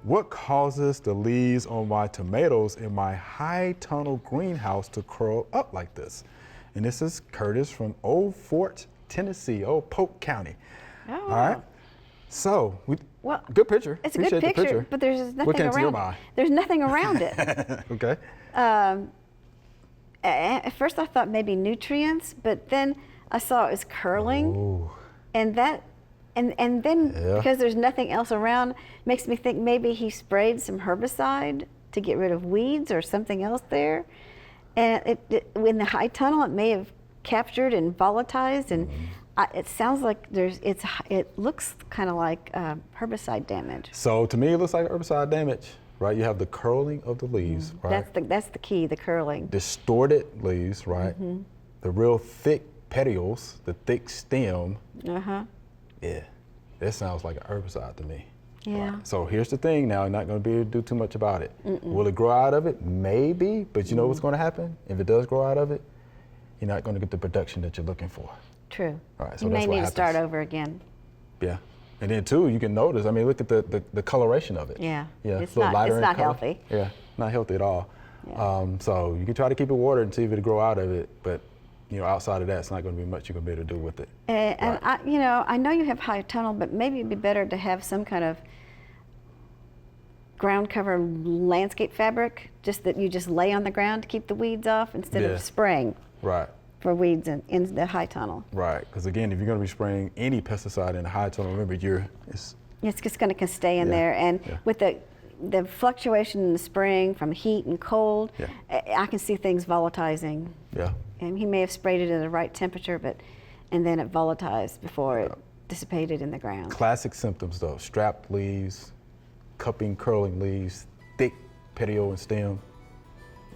What causes the leaves on my tomatoes in my high tunnel greenhouse to curl up like this? And this is Curtis from Old Fort, Tennessee, Old Polk County. Oh. All right. So, well, good picture. It's a good picture, but there's nothing what came around to your it. mind? There's nothing around it. Okay. At first I thought maybe nutrients, but then I saw it was curling. Ooh. And then because there's nothing else around, makes me think maybe he sprayed some herbicide to get rid of weeds or something else there. And in the high tunnel, it may have captured and volatilized, and it sounds like it looks kind of like herbicide damage. So to me, it looks like herbicide damage, right? You have the curling of the leaves, right? That's the key, the curling. Distorted leaves, right? The real thick petioles, the thick stem. Yeah, that sounds like a herbicide to me. Yeah. Right. So here's the thing now, you're not going to be able to do too much about it. Will it grow out of it? Maybe, but you know what's going to happen? If it does grow out of it, you're not going to get the production that you're looking for. True. All right, so you that's may what need happens. to start over again. Yeah. And then too, you can notice, I mean, look at the coloration of it. Yeah. Yeah, It's a little lighter it's in not color. healthy. Yeah, not healthy at all. Yeah. So you can try to keep it watered and see if it'll grow out of it, but you know, outside of that, it's not going to be much you're going to be able to do with it. And Right. I know you have high tunnel, but maybe it'd be better to have some kind of ground cover landscape fabric, just that you just lay on the ground to keep the weeds off instead Yeah. of spraying Right. for weeds in the high tunnel. Right, because again, if you're going to be spraying any pesticide in the high tunnel, remember, it's It's just going to stay in Yeah, there, and yeah. with the fluctuation in the spring from heat and cold, Yeah. I can see things volatilizing. yeah. And he may have sprayed it at the right temperature, and then it volatilized before it dissipated in the ground. Classic symptoms though: strapped leaves, cupping, curling leaves, thick petiole and stem.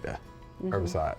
Yeah, herbicide.